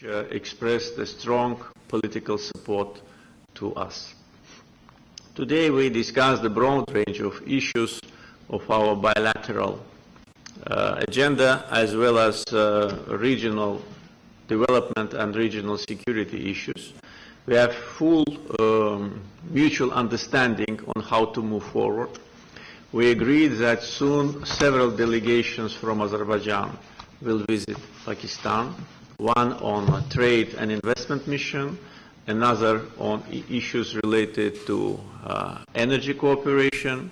expressed a strong political support to us. Today we discussed the broad range of issues of our bilateral agenda, as well as regional development and regional security issues. We have full mutual understanding on how to move forward. We agreed that soon several delegations from Azerbaijan will visit Pakistan, one on a trade and investment mission, another on issues related to energy cooperation,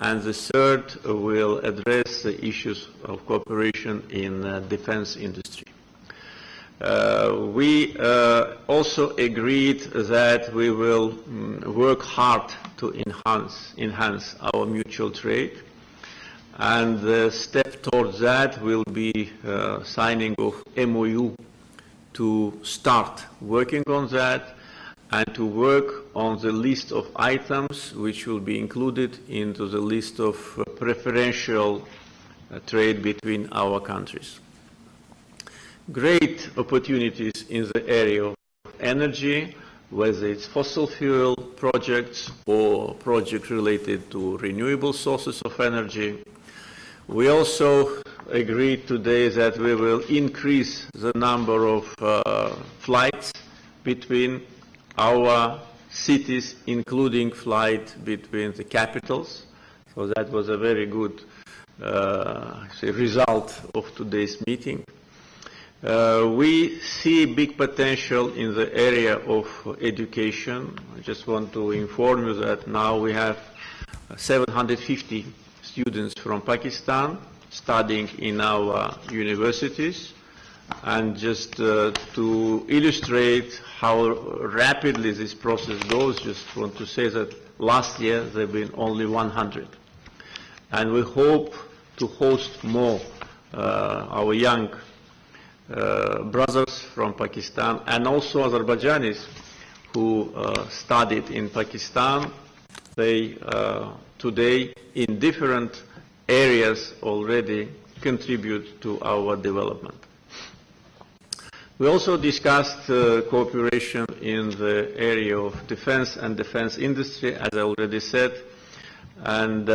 and the third will address the issues of cooperation in defense industry. We also agreed that we will work hard to enhance our mutual trade, and the step towards that will be signing of MOU to start working on that and to work on the list of items which will be included into the list of preferential trade between our countries. Great opportunities in the area of energy, whether it's fossil fuel projects or projects related to renewable sources of energy. We also agreed today that we will increase the number of flights between our cities, including flight between the capitals. So that was a very good result of today's meeting. We see big potential in the area of education. I just want to inform you that now we have 750 students from Pakistan studying in our universities. And just to illustrate how rapidly this process goes, just want to say that last year there have been only 100. And we hope to host more our young brothers from Pakistan and also Azerbaijanis who studied in Pakistan. They today in different areas already contribute to our development. We also discussed cooperation in the area of defense and defense industry, as I already said, and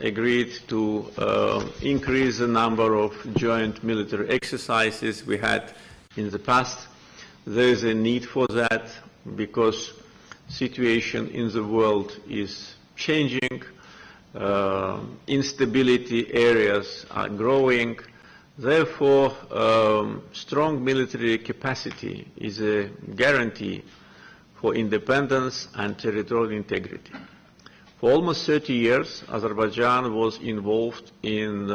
agreed to increase the number of joint military exercises we had in the past. There is a need for that because situation in the world is changing, instability areas are growing. Therefore, strong military capacity is a guarantee for independence and territorial integrity. For almost 30 years, Azerbaijan was involved in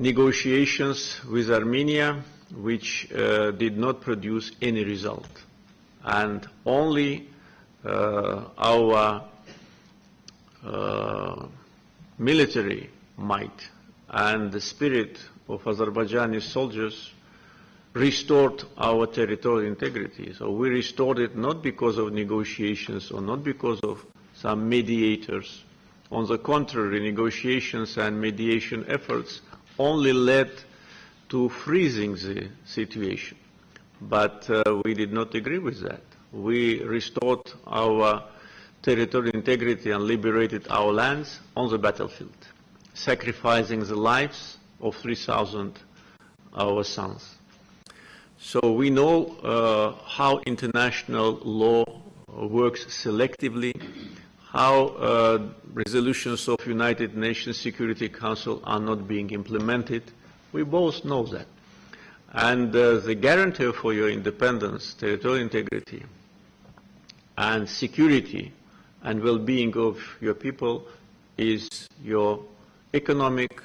negotiations with Armenia, which did not produce any result. And only our military might and the spirit of Azerbaijani soldiers restored our territorial integrity. So we restored it not because of negotiations or not because of some mediators. On the contrary, negotiations and mediation efforts only led to freezing the situation. But we did not agree with that. We restored our territorial integrity and liberated our lands on the battlefield, sacrificing the lives of 3,000 our sons. So we know how international law works selectively, how resolutions of United Nations Security Council are not being implemented. We both know that. And the guarantee for your independence, territorial integrity, and security and well-being of your people is your economic,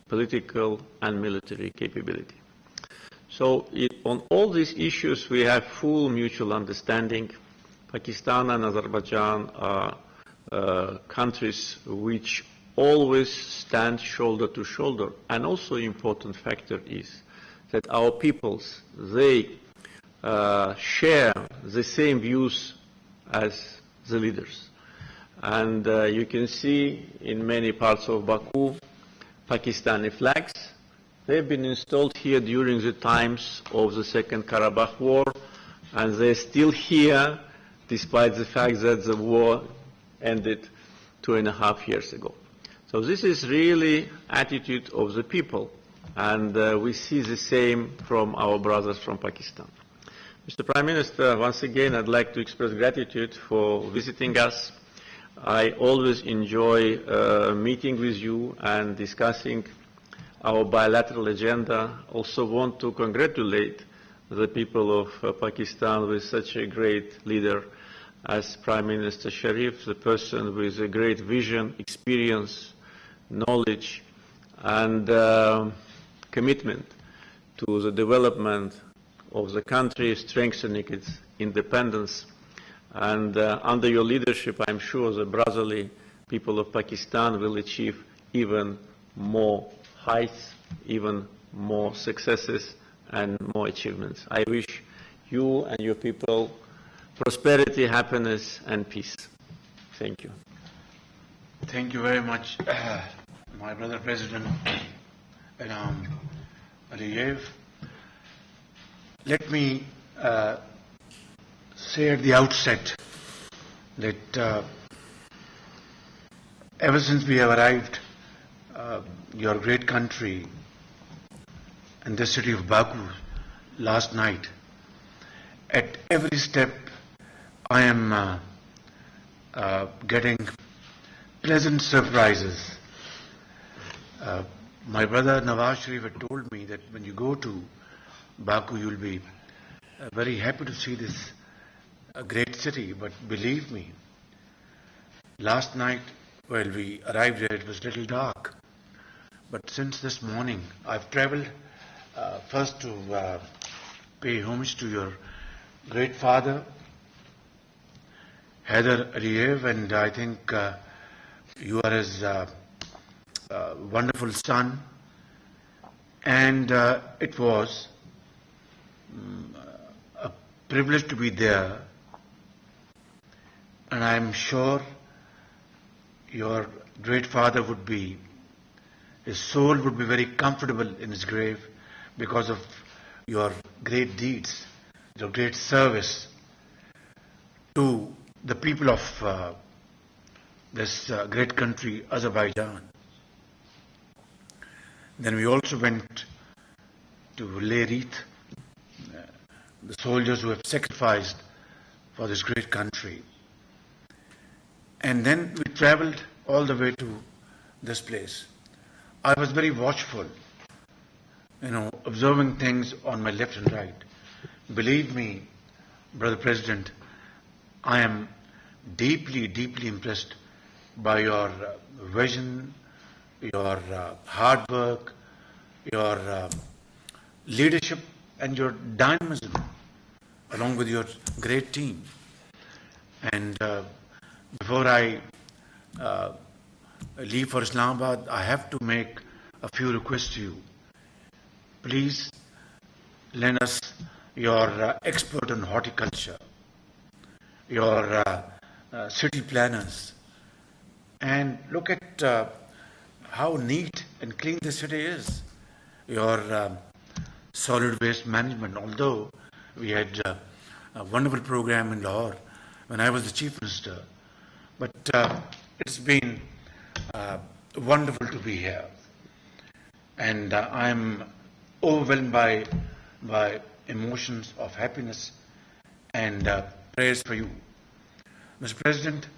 political, and military capability. So on all these issues, we have full mutual understanding. Pakistan and Azerbaijan are countries which always stand shoulder to shoulder. And also an important factor is that our peoples, they share the same views as the leaders. And you can see in many parts of Baku, Pakistani flags, They've been installed here during the times of the Second Karabakh War, and they're still here despite the fact that the war ended 2.5 years ago. So this is really attitude of the people, and we see the same from our brothers from Pakistan. Mr. Prime Minister, once again, I'd like to express gratitude for visiting us. I always enjoy meeting with you and discussing our bilateral agenda. Also want to congratulate the people of Pakistan with such a great leader as Prime Minister Sharif, the person with a great vision, experience, knowledge, and commitment to the development of the country, strengthening its independence. And under your leadership, I'm sure the brotherly people of Pakistan will achieve even more heights, even more successes and more achievements. I wish you and your people prosperity, happiness, and peace. Thank you. Thank you very much, my brother President Aliyev. Let me say at the outset that ever since we have arrived your great country in the city of Baku last night, at every step I am getting pleasant surprises. My brother Nawaz Sharif had told me that when you go to Baku, you will be very happy to see this great city. But believe me, last night while we arrived there, it was a little dark. But since this morning, I've traveled first to pay homage to your great father, Haider Aliyev, and I think you are his wonderful son. And it was a privilege to be there, and I am sure your great father would be, his soul would be very comfortable in his grave because of your great deeds, your great service to the people of this great country, Azerbaijan. Then we also went to lay wreath, the soldiers who have sacrificed for this great country. And then we traveled all the way to this place. I was very watchful, observing things on my left and right. Believe me, Brother President, I am deeply, deeply impressed by your vision, your hard work, your leadership, and your dynamism, along with your great team. And before I leave for Islamabad, I have to make a few requests to you. Please lend us your expert on horticulture, your city planners, and look at how neat and clean the city is. Your solid waste management, although we had a wonderful program in Lahore when I was the Chief Minister, but it's been wonderful to be here. And I am overwhelmed by emotions of happiness and prayers for you. Mr. President,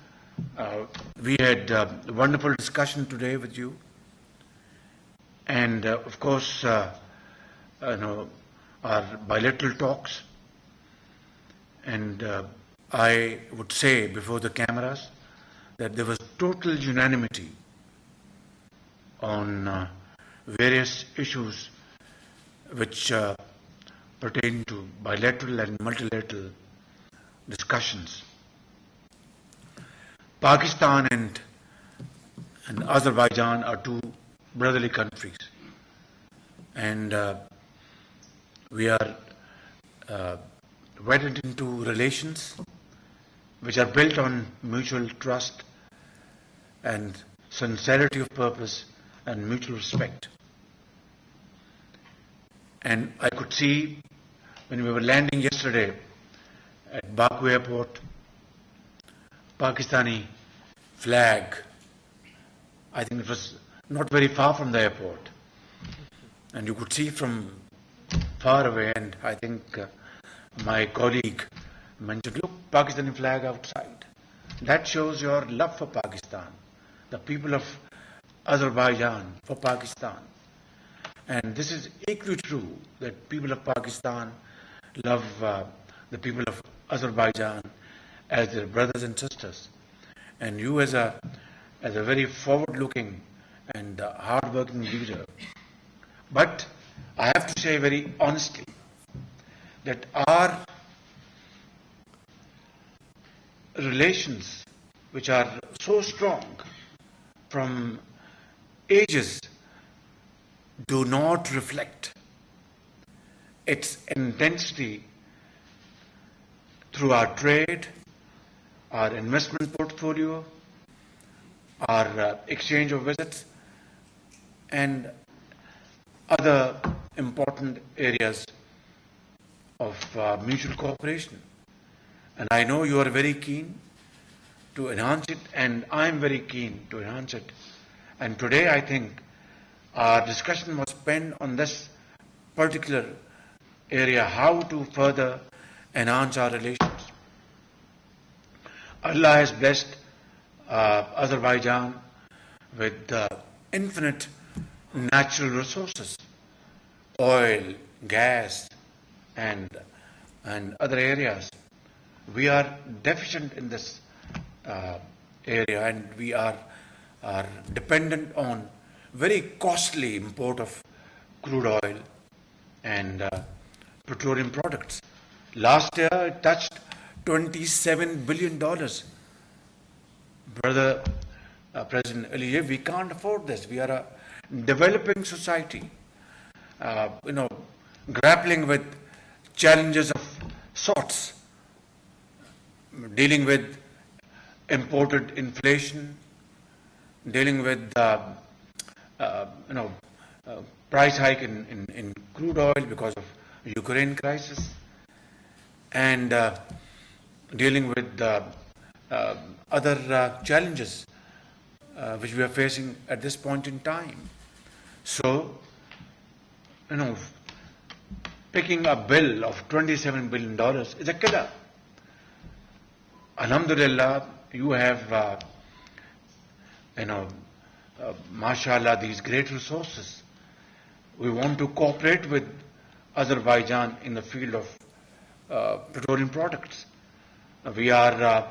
we had a wonderful discussion today with you. And of course, our bilateral talks. And I would say before the cameras that there was total unanimity on various issues which pertain to bilateral and multilateral discussions. Pakistan and Azerbaijan are two brotherly countries, and we are wedded into relations which are built on mutual trust and sincerity of purpose and mutual respect. And I could see when we were landing yesterday at Baku airport, Pakistani flag. I think it was not very far from the airport. And you could see from far away, and I think my colleague mentioned, look, Pakistani flag outside. That shows your love for Pakistan, the people of Azerbaijan for Pakistan. And this is equally true, that people of Pakistan love the people of Azerbaijan as their brothers and sisters. And you as a very forward-looking and hard-working leader. But I have to say very honestly that our relations, which are so strong from ages, do not reflect its intensity through our trade, our investment portfolio, our exchange of visits, and other important areas of mutual cooperation. And I know you are very keen to enhance it, and I am very keen to enhance it. And today I think our discussion was spent on this particular area, how to further enhance our relations. Allah has blessed Azerbaijan with infinite natural resources, oil, gas, and other areas. We are deficient in this area, and we are dependent on very costly import of crude oil and petroleum products. Last year it touched $27 billion. Brother President Aliyev, we can't afford this. We are a developing society, grappling with challenges of sorts, dealing with imported inflation, dealing with price hike in crude oil because of Ukraine crisis, and dealing with other challenges which we are facing at this point in time. So, picking a bill of $27 billion is a killer. Alhamdulillah, you have, mashallah, these great resources. We want to cooperate with Azerbaijan in the field of petroleum products. We are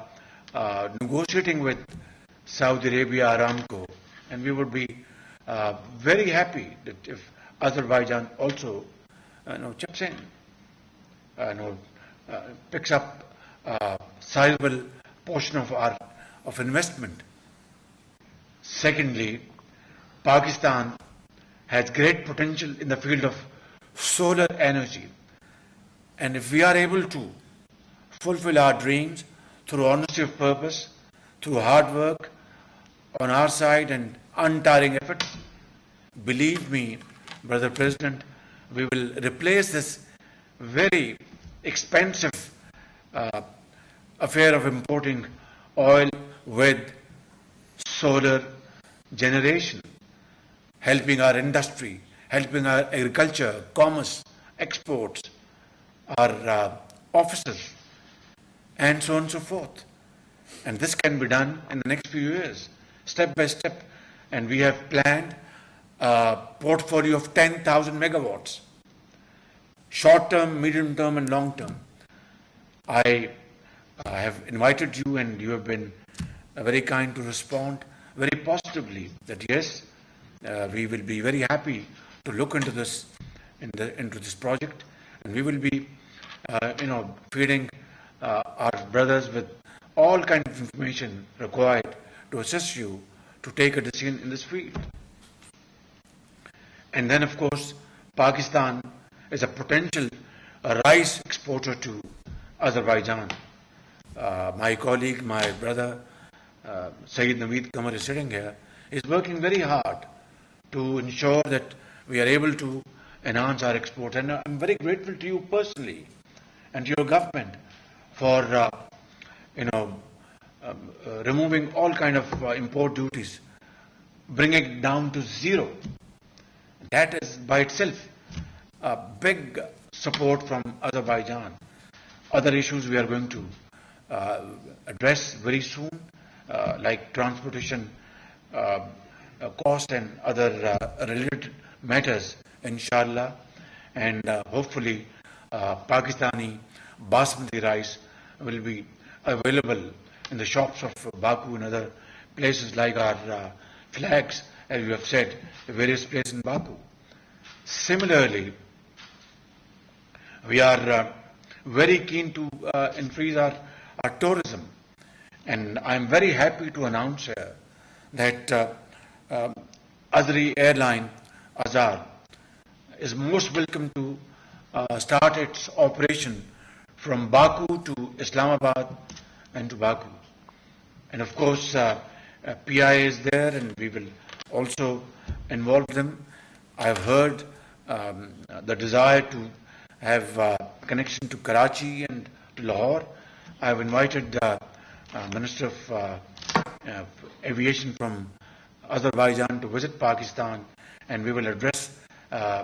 negotiating with Saudi Arabia Aramco, and we would be very happy that if Azerbaijan also chips in, picks up a sizable portion of investment. Secondly, Pakistan has great potential in the field of solar energy, and if we are able to fulfill our dreams through honesty of purpose, through hard work on our side and untiring effort, believe me, Brother President, we will replace this very expensive affair of importing oil with solar generation, helping our industry, helping our agriculture, commerce, exports, our offices, and so on and so forth. And this can be done in the next few years, step by step. And we have planned a portfolio of 10,000 megawatts, short term, medium term, and long term. I have invited you, and you have been very kind to respond very positively that yes, we will be very happy to look into this project, and we will be feeding our brothers with all kinds of information required to assist you to take a decision in this field. And then, of course, Pakistan is a potential rice exporter to Azerbaijan. My colleague, my brother, Sayyid Naveed Qamar is sitting here, is working very hard to ensure that we are able to enhance our exports. And I'm very grateful to you personally and to your government for, you know, removing all kind of import duties, bringing it down to zero. That is by itself a big support from Azerbaijan. Other issues we are going to address very soon, like transportation cost and other related matters, inshallah. And hopefully Pakistani basmati rice will be available in the shops of Baku and other places like our flags, as you have said, various places in Baku. Similarly, we are very keen to increase our tourism. And I'm very happy to announce that Azeri airline, Azar, is most welcome to start its operation from Baku to Islamabad and to Baku. And of course, PIA is there and we will also involve them. I've heard the desire to have connection to Karachi and to Lahore. I've invited Minister of Aviation from Azerbaijan to visit Pakistan, and we will address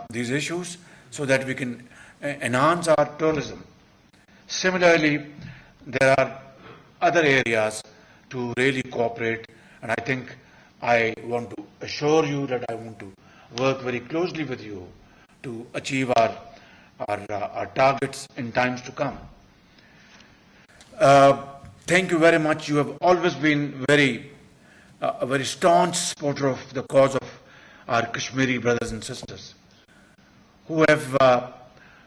these issues so that we can enhance our tourism. Similarly, there are other areas to really cooperate, and I think I want to assure you that I want to work very closely with you to achieve our targets in times to come. Thank you very much. You have always been a very staunch supporter of the cause of our Kashmiri brothers and sisters, who have,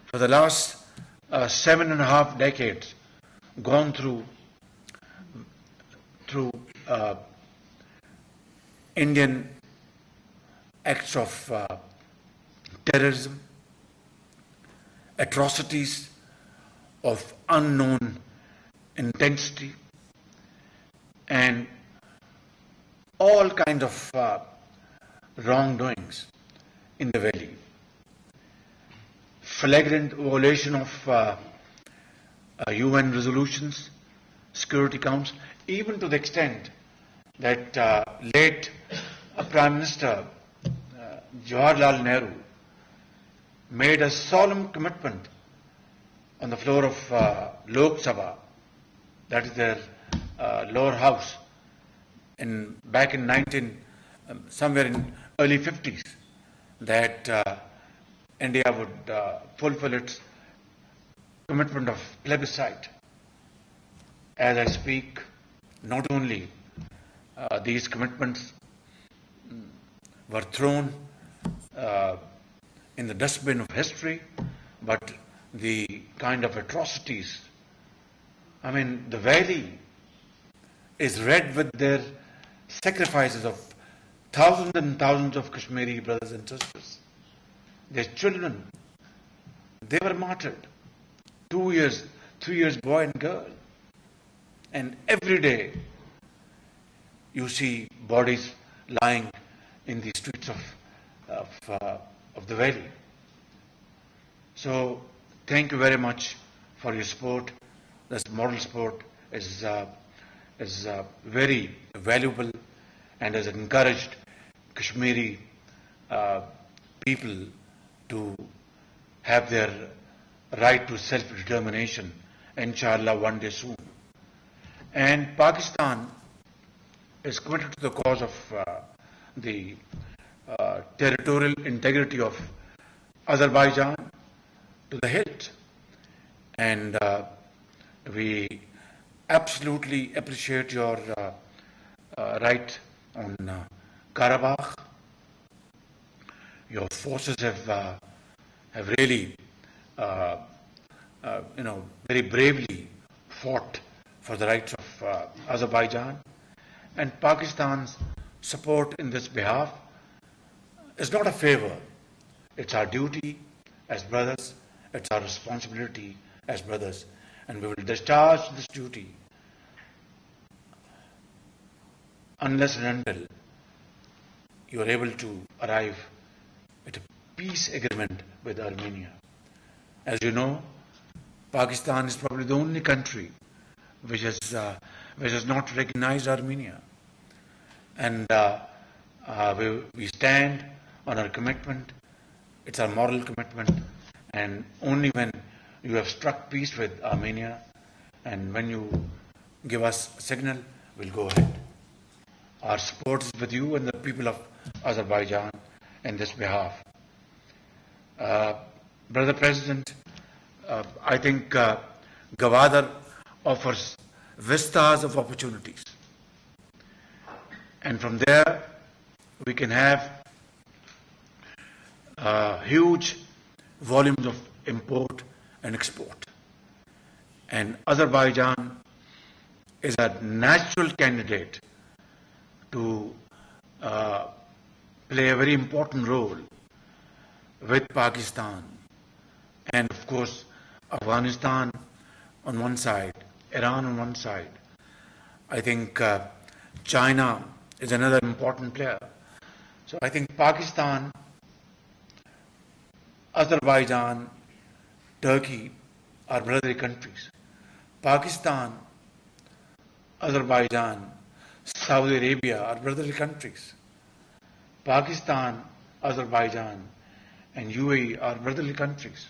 for the last 7.5 decades, gone through Indian acts of terrorism, atrocities of unknown intensity, and all kinds of wrongdoings in the valley. Flagrant violation of UN resolutions, Security Council, even to the extent that late Prime Minister Jawaharlal Nehru made a solemn commitment on the floor of Lok Sabha, that is their lower house, back in somewhere in early 50s, that India would fulfill its commitment of plebiscite. As I speak, not only these commitments were thrown in the dustbin of history, but the kind of atrocities, I mean, the valley is red with their sacrifices of thousands and thousands of Kashmiri brothers and sisters. Their children, they were martyred. 2 years, 3 years, boy and girl. And every day you see bodies lying in the streets of the valley. So thank you very much for your support. This moral support is very valuable and has encouraged Kashmiri people to have their right to self-determination, inshallah, one day soon. And Pakistan is committed to the cause of the territorial integrity of Azerbaijan to the hilt. And we absolutely appreciate your right on Karabakh. Your forces have really, very bravely fought for the rights of Azerbaijan, and Pakistan's support in this behalf is not a favor. It's our duty as brothers. It's our responsibility as brothers, and we will discharge this duty unless and until you are able to arrive at a peace agreement with Armenia. As you know, Pakistan is probably the only country which has not recognized Armenia. And we stand on our commitment. It's our moral commitment. And only when you have struck peace with Armenia and when you give us a signal, we'll go ahead. Our support is with you and the people of Azerbaijan in this behalf. Brother President, I think Gwadar offers vistas of opportunities. And from there, we can have huge volumes of import and export. And Azerbaijan is a natural candidate to play a very important role with Pakistan and of course Afghanistan on one side, Iran on one side. I think China is another important player. So I think Pakistan, Azerbaijan, Turkey are brotherly countries. Pakistan, Azerbaijan, Saudi Arabia are brotherly countries. Pakistan, Azerbaijan and UAE are brotherly countries.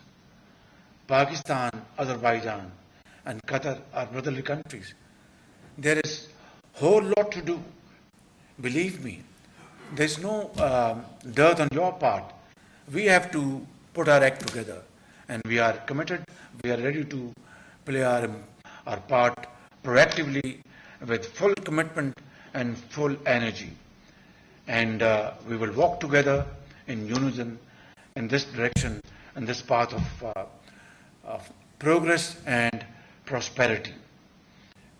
Pakistan, Azerbaijan and Qatar are brotherly countries. There is a whole lot to do. Believe me, there is no dearth on your part. We have to put our act together and we are committed, we are ready to play our part proactively with full commitment and full energy. And we will walk together in unison in this direction, in this path of progress and prosperity.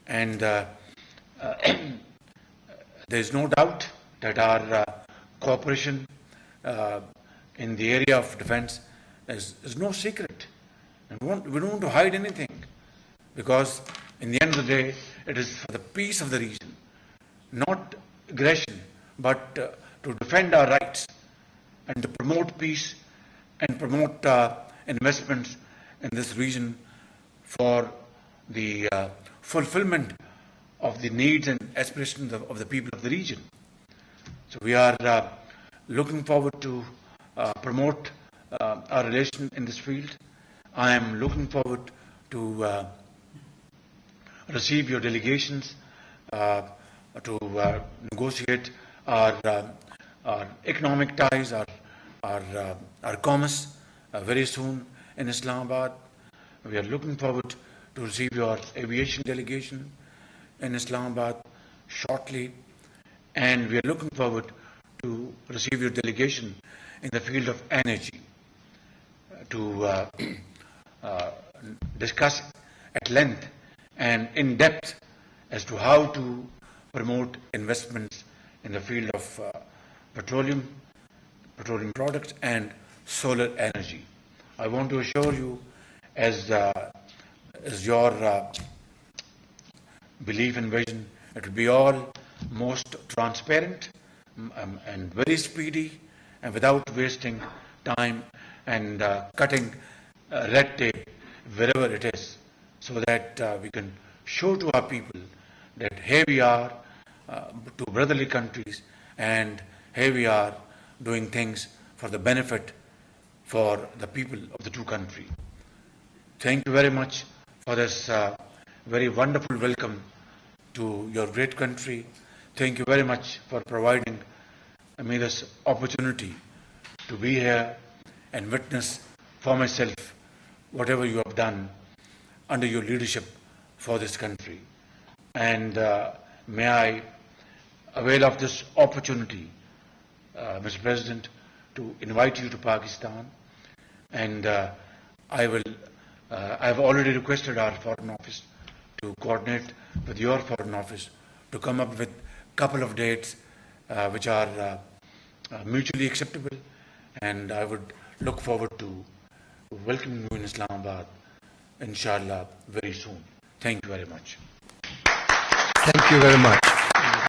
And there is no doubt that our cooperation in the area of defense is no secret. And we don't want to hide anything, because in the end of the day, it is for the peace of the region, not aggression, but to defend our rights and to promote peace and promote investments in this region for the fulfillment of the needs and aspirations of the people of the region. So we are looking forward to promote our relation in this field. I am looking forward to receive your delegations to negotiate our economic ties, our commerce very soon in Islamabad. We are looking forward to receive your aviation delegation in Islamabad shortly, and we are looking forward to receive your delegation in the field of energy to discuss at length and in depth as to how to promote investments in the field of petroleum products and solar energy. I want to assure you, as your belief and vision, it will be all most transparent and very speedy and without wasting time and cutting red tape wherever it is, so that we can show to our people that here we are, two brotherly countries, and here we are doing things for the benefit for the people of the two countries. Thank you very much for this very wonderful welcome to your great country. Thank you very much for providing me this opportunity to be here and witness for myself whatever you have done under your leadership for this country. And may I avail of this opportunity, Mr. President, to invite you to Pakistan. And I have already requested our Foreign Office to coordinate with your Foreign Office to come up with a couple of dates which are mutually acceptable, and I would look forward to welcoming you in Islamabad, inshallah, very soon. Thank you very much. Thank you very much.